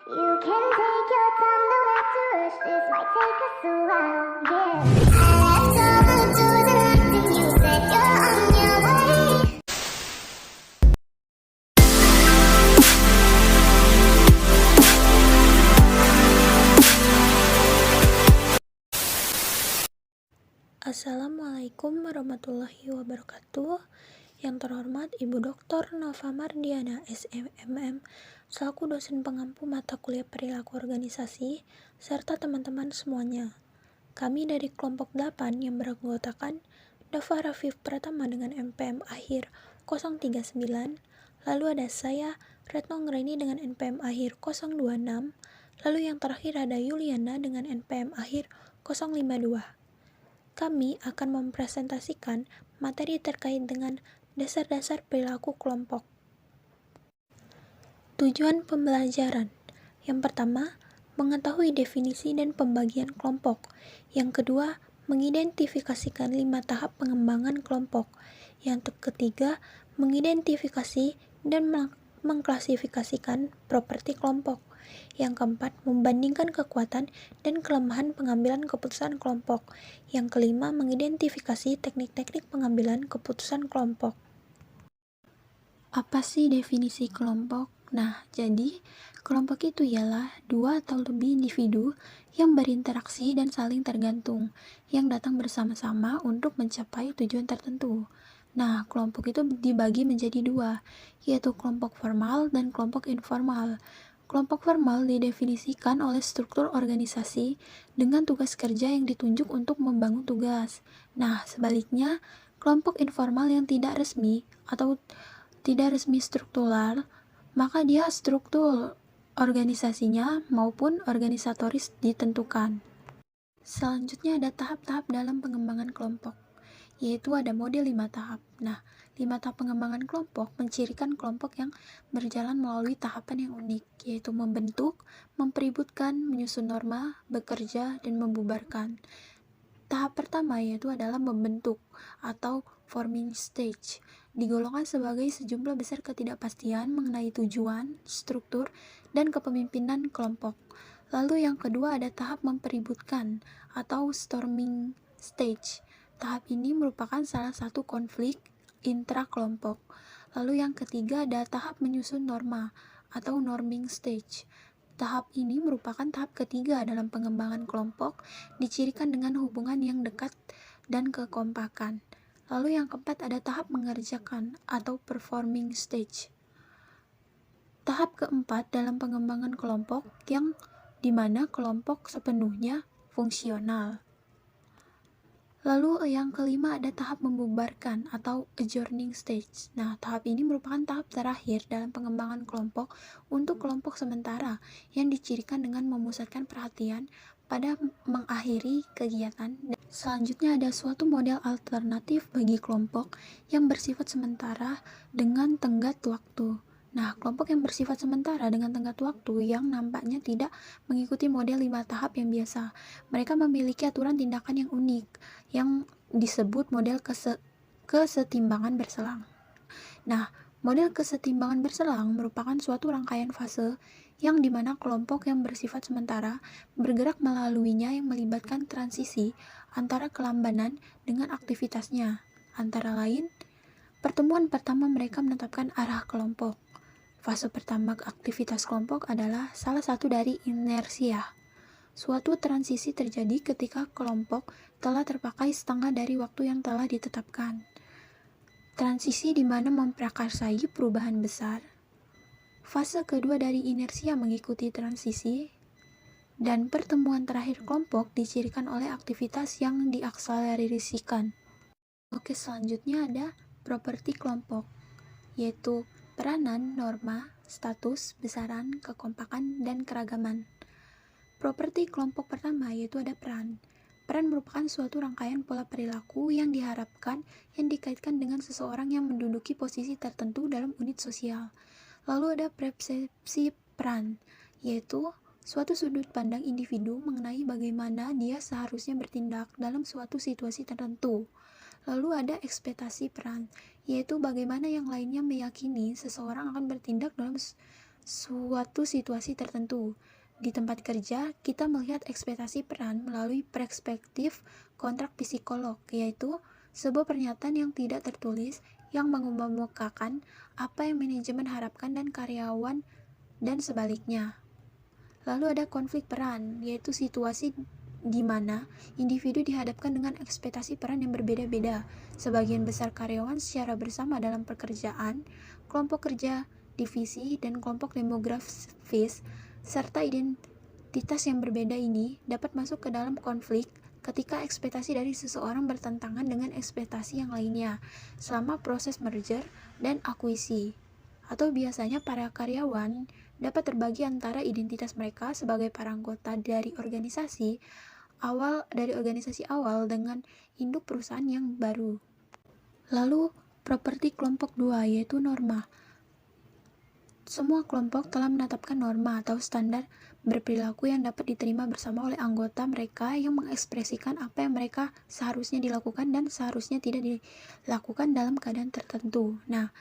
You can take your time, don't have to rush. This might take us a while, yeah. I left all the doors unlocked and you said you're on your way. Assalamualaikum warahmatullahi wabarakatuh. Yang terhormat Ibu Dr. Nova Mardiana, SMM, selaku dosen pengampu mata kuliah perilaku organisasi, serta teman-teman semuanya. Kami dari kelompok 8 yang beranggotakan Dava Rafif Pratama dengan NPM akhir 039, lalu ada saya, Retno Ngreni dengan NPM akhir 026, lalu yang terakhir ada Yuliana dengan NPM akhir 052. Kami akan mempresentasikan materi terkait dengan dasar-dasar perilaku kelompok. Tujuan pembelajaran. Yang pertama, mengetahui definisi dan pembagian kelompok. Yang kedua, mengidentifikasikan 5 tahap pengembangan kelompok. Yang ketiga, mengidentifikasi dan mengklasifikasikan properti kelompok. Yang keempat, membandingkan kekuatan dan kelemahan pengambilan keputusan kelompok. Yang kelima, mengidentifikasi teknik-teknik pengambilan keputusan kelompok. Apa sih definisi kelompok? Nah, jadi kelompok itu ialah 2 atau lebih individu yang berinteraksi dan saling tergantung, yang datang bersama-sama untuk mencapai tujuan tertentu. Nah, kelompok itu dibagi menjadi 2, yaitu kelompok formal dan kelompok informal. Kelompok formal didefinisikan oleh struktur organisasi dengan tugas kerja yang ditunjuk untuk membangun tugas. Nah, sebaliknya, kelompok informal yang tidak resmi atau tidak resmi struktural, maka dia struktur organisasinya maupun organisatoris ditentukan. Selanjutnya ada tahap-tahap dalam pengembangan kelompok, yaitu ada model 5 tahap. Nah, 5 tahap pengembangan kelompok mencirikan kelompok yang berjalan melalui tahapan yang unik, yaitu membentuk, mempeributkan, menyusun norma, bekerja, dan membubarkan. Tahap pertama yaitu adalah membentuk atau forming stage, digolongkan sebagai sejumlah besar ketidakpastian mengenai tujuan, struktur, dan kepemimpinan kelompok. Lalu yang kedua ada tahap mempeributkan atau storming stage. Tahap ini merupakan salah satu konflik intra-kelompok. Lalu yang ketiga ada tahap menyusun norma atau norming stage. Tahap ini merupakan tahap ketiga dalam pengembangan kelompok, dicirikan dengan hubungan yang dekat dan kekompakan. Lalu yang keempat ada tahap mengerjakan atau performing stage. Tahap keempat dalam pengembangan kelompok yang dimana kelompok sepenuhnya fungsional. Lalu yang kelima ada tahap membubarkan atau adjourning stage. Nah, tahap ini merupakan tahap terakhir dalam pengembangan kelompok untuk kelompok sementara yang dicirikan dengan memusatkan perhatian pada mengakhiri kegiatan. Selanjutnya ada suatu model alternatif bagi kelompok yang bersifat sementara dengan tenggat waktu. Nah, kelompok yang bersifat sementara dengan tenggat waktu yang nampaknya tidak mengikuti model 5 tahap yang biasa. Mereka memiliki aturan tindakan yang unik, yang disebut model kesetimbangan berselang. Nah, model kesetimbangan berselang merupakan suatu rangkaian fase yang dimana kelompok yang bersifat sementara bergerak melaluinya yang melibatkan transisi antara kelambanan dengan aktivitasnya. Antara lain, pertemuan pertama mereka menetapkan arah kelompok. Fase pertama aktivitas kelompok adalah salah satu dari inersia. Suatu transisi terjadi ketika kelompok telah terpakai setengah dari waktu yang telah ditetapkan. Transisi di mana memprakarsai perubahan besar. Fase kedua dari inersia mengikuti transisi, dan pertemuan terakhir kelompok dicirikan oleh aktivitas yang diakselerasikan. Oke, selanjutnya ada properti kelompok, yaitu peranan, norma, status, besaran, kekompakan, dan keragaman. Properti kelompok pertama yaitu ada peran. Peran merupakan suatu rangkaian pola perilaku yang diharapkan yang dikaitkan dengan seseorang yang menduduki posisi tertentu dalam unit sosial. Lalu ada persepsi peran, yaitu suatu sudut pandang individu mengenai bagaimana dia seharusnya bertindak dalam suatu situasi tertentu. Lalu ada ekspektasi peran, yaitu bagaimana yang lainnya meyakini seseorang akan bertindak dalam suatu situasi tertentu. Di tempat kerja, kita melihat ekspektasi peran melalui perspektif kontrak psikolog, yaitu sebuah pernyataan yang tidak tertulis yang mengemukakan apa yang manajemen harapkan dan karyawan dan sebaliknya. Lalu ada konflik peran, yaitu situasi di mana individu dihadapkan dengan ekspektasi peran yang berbeda-beda. Sebagian besar karyawan secara bersama dalam pekerjaan, kelompok kerja, divisi, dan kelompok demografis, serta identitas yang berbeda ini dapat masuk ke dalam konflik ketika ekspektasi dari seseorang bertentangan dengan ekspektasi yang lainnya selama proses merger dan akuisisi. Atau biasanya para karyawan dapat terbagi antara identitas mereka sebagai para anggota dari organisasi awal dengan induk perusahaan yang baru. Lalu, properti kelompok 2 yaitu norma. Semua kelompok telah menetapkan norma atau standar berperilaku yang dapat diterima bersama oleh anggota mereka yang mengekspresikan apa yang mereka seharusnya dilakukan dan seharusnya tidak dilakukan dalam keadaan tertentu. Nah,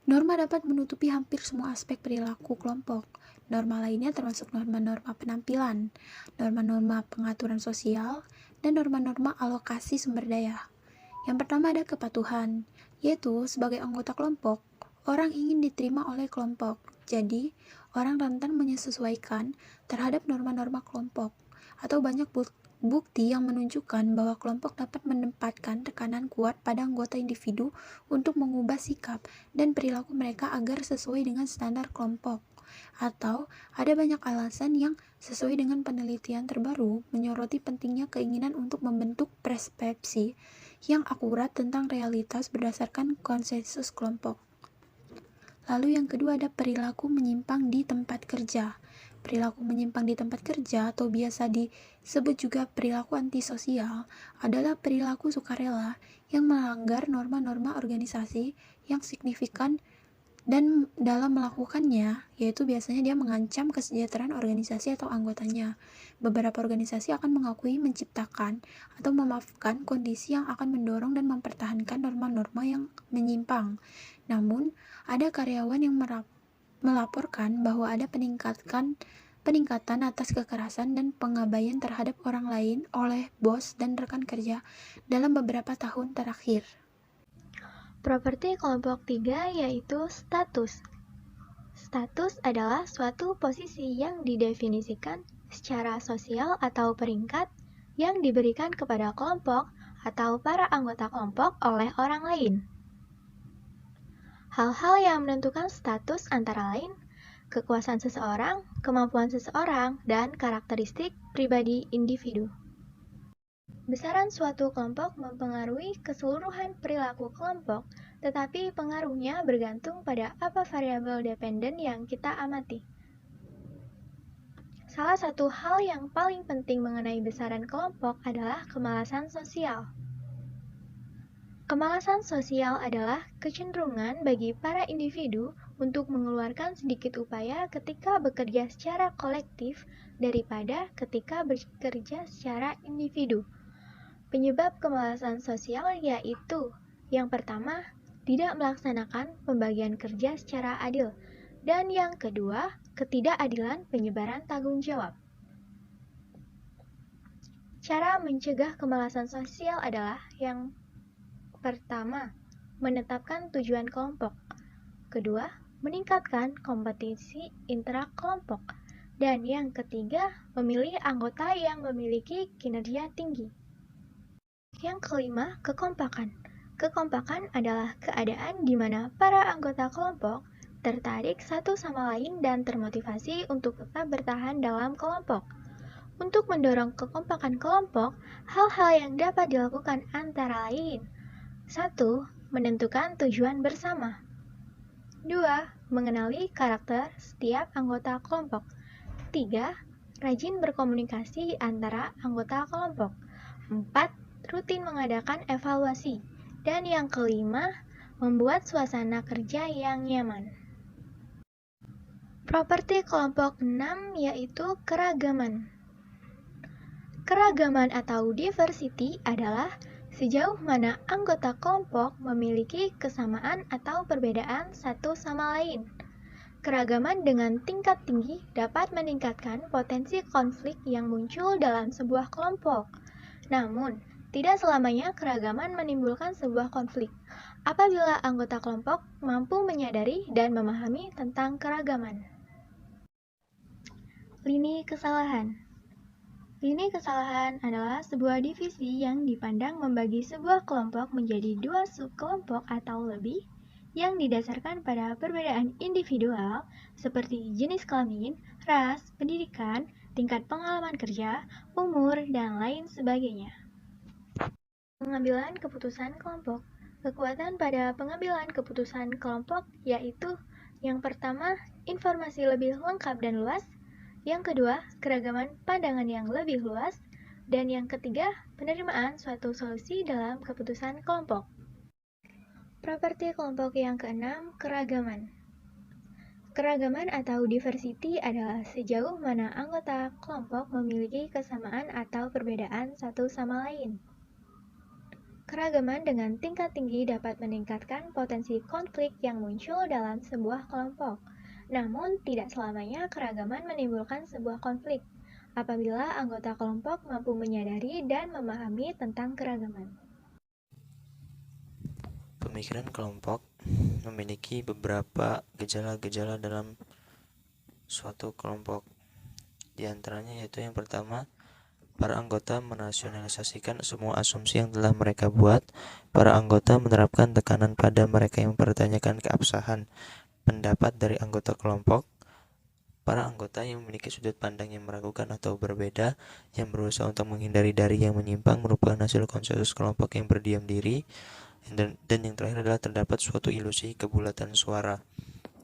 norma dapat menutupi hampir semua aspek perilaku kelompok. Norma lainnya termasuk norma-norma penampilan, norma-norma pengaturan sosial, dan norma-norma alokasi sumber daya. Yang pertama ada kepatuhan, yaitu sebagai anggota kelompok, orang ingin diterima oleh kelompok. Jadi, orang rentan menyesuaikan terhadap norma-norma kelompok, atau banyak bukti yang menunjukkan bahwa kelompok dapat menempatkan tekanan kuat pada anggota individu untuk mengubah sikap dan perilaku mereka agar sesuai dengan standar kelompok. Atau ada banyak alasan yang sesuai dengan penelitian terbaru menyoroti pentingnya keinginan untuk membentuk persepsi yang akurat tentang realitas berdasarkan konsensus kelompok. Lalu yang kedua ada perilaku menyimpang di tempat kerja. Perilaku menyimpang di tempat kerja atau biasa disebut juga perilaku antisosial adalah perilaku sukarela yang melanggar norma-norma organisasi yang signifikan dan dalam melakukannya, yaitu biasanya dia mengancam kesejahteraan organisasi atau anggotanya. Beberapa organisasi akan mengakui menciptakan atau memaafkan kondisi yang akan mendorong dan mempertahankan norma-norma yang menyimpang. Namun, ada karyawan yang melaporkan bahwa ada peningkatan atas kekerasan dan pengabaian terhadap orang lain oleh bos dan rekan kerja dalam beberapa tahun terakhir. Properti kelompok 3 yaitu status. Status adalah suatu posisi yang didefinisikan secara sosial atau peringkat yang diberikan kepada kelompok atau para anggota kelompok oleh orang lain. Hal-hal yang menentukan status antara lain kekuasaan seseorang, kemampuan seseorang, dan karakteristik pribadi individu. Besaran suatu kelompok mempengaruhi keseluruhan perilaku kelompok, tetapi pengaruhnya bergantung pada apa variabel dependen yang kita amati. Salah satu hal yang paling penting mengenai besaran kelompok adalah kemalasan sosial. Kemalasan sosial adalah kecenderungan bagi para individu untuk mengeluarkan sedikit upaya ketika bekerja secara kolektif daripada ketika bekerja secara individu. Penyebab kemalasan sosial yaitu yang pertama, tidak melaksanakan pembagian kerja secara adil, dan yang kedua, ketidakadilan penyebaran tanggung jawab. Cara mencegah kemalasan sosial adalah yang pertama, menetapkan tujuan kelompok. Kedua, meningkatkan kompetisi intra-kelompok. Dan yang ketiga, memilih anggota yang memiliki kinerja tinggi. Yang kelima, kekompakan. Kekompakan adalah keadaan di mana para anggota kelompok tertarik satu sama lain dan termotivasi untuk tetap bertahan dalam kelompok. Untuk mendorong kekompakan kelompok, hal-hal yang dapat dilakukan antara lain: 1. Menentukan tujuan bersama. 2. Mengenali karakter setiap anggota kelompok. 3. Rajin berkomunikasi antara anggota kelompok. 4. Rutin mengadakan evaluasi. Dan yang kelima, membuat suasana kerja yang nyaman. Properti kelompok 6 yaitu keragaman. Keragaman atau diversity adalah sejauh mana anggota kelompok memiliki kesamaan atau perbedaan satu sama lain. Keragaman dengan tingkat tinggi dapat meningkatkan potensi konflik yang muncul dalam sebuah kelompok. Namun, tidak selamanya keragaman menimbulkan sebuah konflik. Apabila anggota kelompok mampu menyadari dan memahami tentang keragaman. Lini kesalahan. Lini kesalahan adalah sebuah divisi yang dipandang membagi sebuah kelompok menjadi dua subkelompok atau lebih yang didasarkan pada perbedaan individual seperti jenis kelamin, ras, pendidikan, tingkat pengalaman kerja, umur, dan lain sebagainya. Pengambilan keputusan kelompok. Kekuatan pada pengambilan keputusan kelompok yaitu yang pertama, informasi lebih lengkap dan luas, yang kedua, keragaman pandangan yang lebih luas, dan yang ketiga, penerimaan suatu solusi dalam keputusan kelompok. Properti kelompok yang keenam, keragaman. Keragaman atau diversity adalah sejauh mana anggota kelompok memiliki kesamaan atau perbedaan satu sama lain. Keragaman dengan tingkat tinggi dapat meningkatkan potensi konflik yang muncul dalam sebuah kelompok. Namun, tidak selamanya keragaman menimbulkan sebuah konflik, apabila anggota kelompok mampu menyadari dan memahami tentang keragaman. Pemikiran kelompok memiliki beberapa gejala-gejala dalam suatu kelompok. Di antaranya yaitu yang pertama, para anggota menasionalisasikan semua asumsi yang telah mereka buat. Para anggota menerapkan tekanan pada mereka yang mempertanyakan keabsahan pendapat dari anggota kelompok. Para anggota yang memiliki sudut pandang yang meragukan atau berbeda, yang berusaha untuk menghindari dari yang menyimpang, merupakan hasil konsensus kelompok yang berdiam diri. Dan yang terakhir adalah terdapat suatu ilusi kebulatan suara.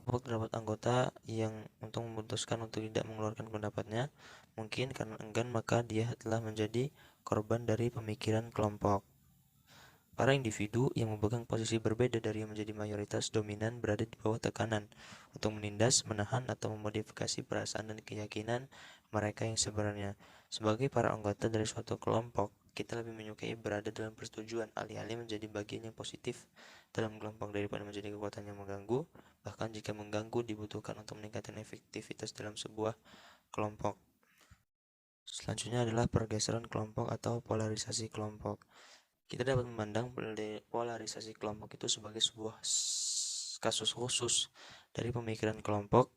Kelompok terdapat anggota yang untuk memutuskan untuk tidak mengeluarkan pendapatnya, mungkin karena enggan, maka dia telah menjadi korban dari pemikiran kelompok. Para individu yang memegang posisi berbeda dari yang menjadi mayoritas dominan berada di bawah tekanan untuk menindas, menahan, atau memodifikasi perasaan dan keyakinan mereka yang sebenarnya. Sebagai para anggota dari suatu kelompok, kita lebih menyukai berada dalam persetujuan alih-alih menjadi bagian yang positif dalam kelompok daripada menjadi kekuatan yang mengganggu. Bahkan jika mengganggu dibutuhkan untuk meningkatkan efektivitas dalam sebuah kelompok. Selanjutnya adalah pergeseran kelompok atau polarisasi kelompok. Kita dapat memandang polarisasi kelompok itu sebagai sebuah kasus khusus dari pemikiran kelompok.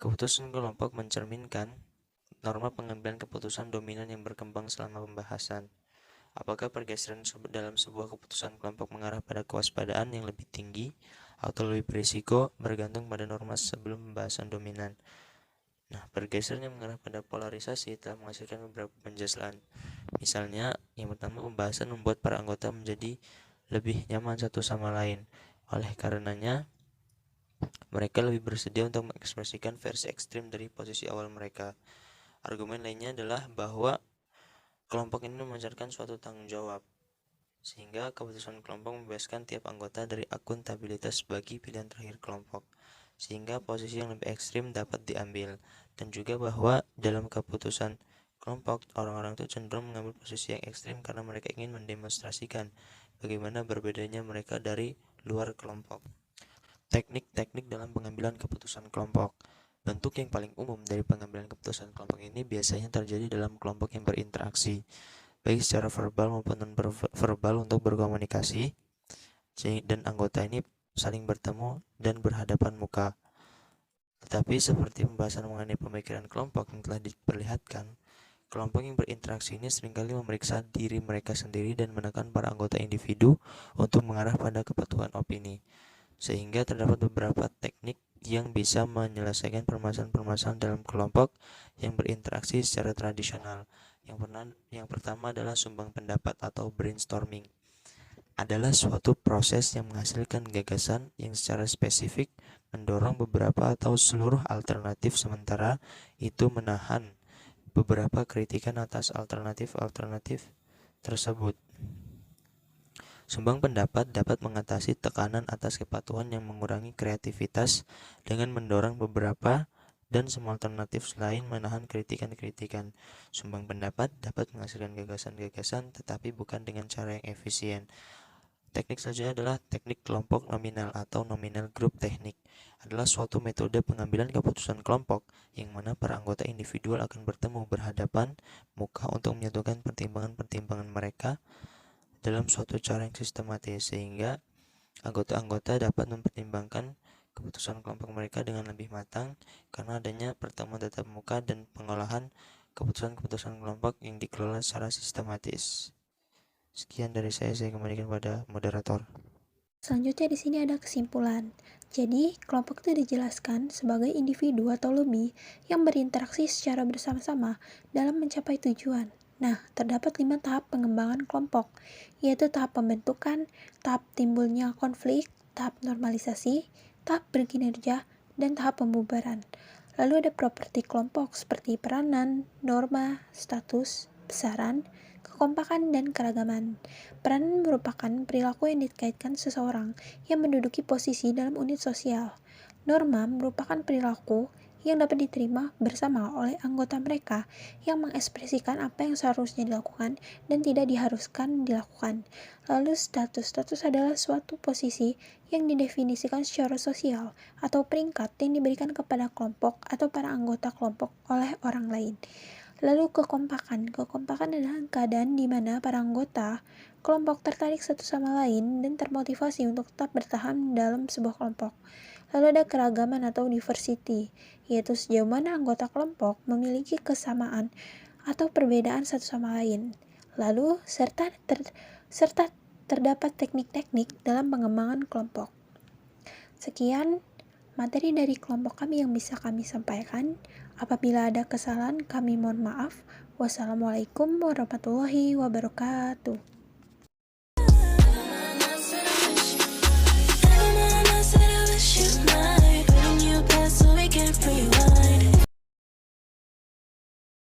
Keputusan kelompok mencerminkan norma pengambilan keputusan dominan yang berkembang selama pembahasan. Apakah pergeseran dalam sebuah keputusan kelompok mengarah pada kewaspadaan yang lebih tinggi atau lebih berisiko bergantung pada norma sebelum pembahasan dominan. Nah, pergeseran yang mengarah pada polarisasi telah menghasilkan beberapa penjelasan. Misalnya, yang pertama, pembahasan membuat para anggota menjadi lebih nyaman satu sama lain. Oleh karenanya, mereka lebih bersedia untuk mengekspresikan versi ekstrim dari posisi awal mereka. Argumen lainnya adalah bahwa kelompok ini memancarkan suatu tanggung jawab, sehingga keputusan kelompok membebaskan tiap anggota dari akuntabilitas bagi pilihan terakhir kelompok, sehingga posisi yang lebih ekstrim dapat diambil. Dan juga bahwa dalam keputusan kelompok, orang-orang itu cenderung mengambil posisi yang ekstrim karena mereka ingin mendemonstrasikan bagaimana berbedanya mereka dari luar kelompok. Teknik-teknik dalam pengambilan keputusan kelompok. Bentuk yang paling umum dari pengambilan keputusan kelompok ini biasanya terjadi dalam kelompok yang berinteraksi, baik secara verbal maupun non-verbal untuk berkomunikasi, dan anggota ini saling bertemu dan berhadapan muka. Tetapi seperti pembahasan mengenai pemikiran kelompok yang telah diperlihatkan, kelompok yang berinteraksi ini seringkali memeriksa diri mereka sendiri dan menekan para anggota individu untuk mengarah pada kepatuhan opini, sehingga terdapat beberapa teknik yang bisa menyelesaikan permasalahan-permasalahan dalam kelompok yang berinteraksi secara tradisional. Yang pertama adalah sumbang pendapat atau brainstorming. Adalah suatu proses yang menghasilkan gagasan yang secara spesifik mendorong beberapa atau seluruh alternatif, sementara itu menahan beberapa kritikan atas alternatif-alternatif tersebut. Sumbang pendapat dapat mengatasi tekanan atas kepatuhan yang mengurangi kreativitas dengan mendorong beberapa dan semua alternatif lain menahan kritikan-kritikan. Sumbang pendapat dapat menghasilkan gagasan-gagasan tetapi bukan dengan cara yang efisien. Teknik selanjutnya adalah teknik kelompok nominal atau nominal group teknik. Adalah suatu metode pengambilan keputusan kelompok yang mana para anggota individual akan bertemu berhadapan muka untuk menyatukan pertimbangan-pertimbangan mereka dalam suatu cara yang sistematis, sehingga anggota-anggota dapat mempertimbangkan keputusan kelompok mereka dengan lebih matang karena adanya pertemuan tatap muka dan pengolahan keputusan-keputusan kelompok yang dikelola secara sistematis. Sekian dari saya kembalikan pada moderator. Selanjutnya di sini ada kesimpulan. Jadi, kelompok itu dijelaskan sebagai individu atau lebih yang berinteraksi secara bersama-sama dalam mencapai tujuan. Nah, terdapat 5 tahap pengembangan kelompok, yaitu tahap pembentukan, tahap timbulnya konflik, tahap normalisasi, tahap berkinerja, dan tahap pembubaran. Lalu ada properti kelompok seperti peranan, norma, status, besaran, kekompakan, dan keragaman. Peranan merupakan perilaku yang dikaitkan seseorang yang menduduki posisi dalam unit sosial. Norma merupakan perilaku yang dapat diterima bersama oleh anggota mereka yang mengekspresikan apa yang seharusnya dilakukan dan tidak diharuskan dilakukan. Lalu status adalah suatu posisi yang didefinisikan secara sosial atau peringkat yang diberikan kepada kelompok atau para anggota kelompok oleh orang lain. Lalu kekompakan adalah keadaan di mana para anggota kelompok tertarik satu sama lain dan termotivasi untuk tetap bertahan dalam sebuah kelompok. Lalu ada keragaman atau diversity, yaitu sejauh mana anggota kelompok memiliki kesamaan atau perbedaan satu sama lain. Lalu serta terdapat teknik-teknik dalam pengembangan kelompok. Sekian materi dari kelompok kami yang bisa kami sampaikan. Apabila ada kesalahan, kami mohon maaf. Wassalamualaikum warahmatullahi wabarakatuh.